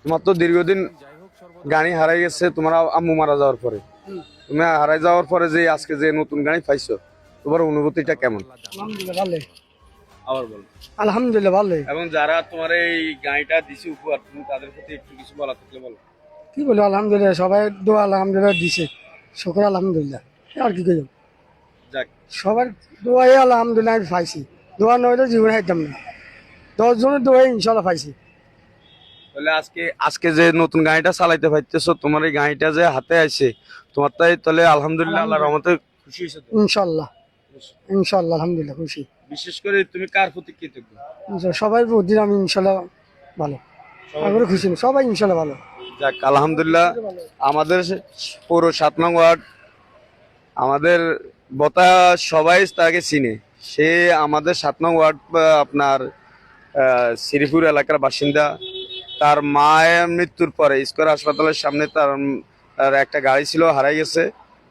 তোমার তো দীর্ঘদিন গাড়ি হারাই গেছে তোমার আম্মু মারা যাওয়ার পরে। তুমি হারাই যাওয়ার পরে যে আজকে যে নতুন গাড়ি পাইছো, তোমার অনুভূতিটা কেমন? আলহামদুলিল্লাহ ভালো। আবার বলো। আলহামদুলিল্লাহ ভালো। এবং যারা তোমার এই গাড়িটা দিছে উপহার, তুমি তাদের প্রতি একটু কিছু বলা থাকলে বলো। কি বলবো, আলহামদুলিল্লাহ সবাই দোয়া আলহামদুলিল্লাহ দিছে, শুকর আলহামদুলিল্লাহ। আর কি কইব, যাক, সবার দোয়াই আলহামদুলিল্লাহ আমি পাইছি। দোয়া নইলে জীবনে খাইতাম না। 10 জনের দোয়াই ইনশাল্লাহ পাইছি। তাহলে আজকে আজকে যে নতুন গাড়িটা চালাইতে পারতেছো, তোমার এই গাড়িটা যে হাতে আছে, তোমার তাই তাহলে আলহামদুলিল্লাহ আল্লাহর রহমতে খুশি হয়েছে তো? ইনশাল্লাহ ইনশাল্লাহ আলহামদুলিল্লাহ খুশি। বিশেষ করে তুমি কার প্রতি কৃতজ্ঞ? সবাই বুদ্ধি আমি ইনশাল্লাহ ভালো। আমি খুশি না, সবাই ইনশাল্লাহ ভালো। যাক আলহামদুলিল্লাহ। আমাদের পৌর 7 নং ওয়ার্ড, আমাদের বতা সবাই তাকে চিনে। সে আমাদের 7 নং ওয়ার্ড আপনার শ্রীপুর এলাকার বাসিন্দা। তার মায়ের মৃত্যুর পরে স্কয়ার হাসপাতালের সামনে তার তার একটা গাড়ি ছিল, হারাই গেছে।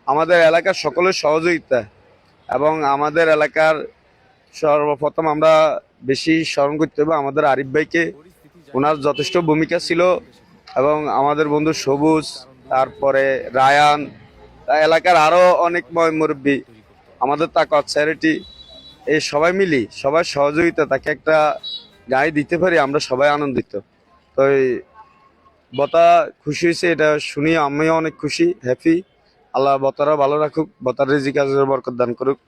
আমাদের এলাকার সকলের সহযোগিতা এবং আমাদের এলাকার সর্বপ্রথম আমরা বেশি স্মরণ করতে হবে আমাদের আরিফ ভাইকে। ওনার যথেষ্ট ভূমিকা ছিল এবং আমাদের বন্ধু সবুজ, তারপরে রায়ান, এলাকার আরো অনেক মুরব্বী, আমাদের তাকওয়াত চ্যারিটি, এই সবাই মিলি সবার সহযোগিতা তাকে একটা গাড়ি দিতে পারি, আমরা সবাই আনন্দিত। তো এই বতা খুশি হয়েছে, এটা শুনি আমিও অনেক খুশি, হ্যাপি। আল্লাহ বতারা ভালো রাখুক, বতার রিজিক আজরে বরকত দান করুক।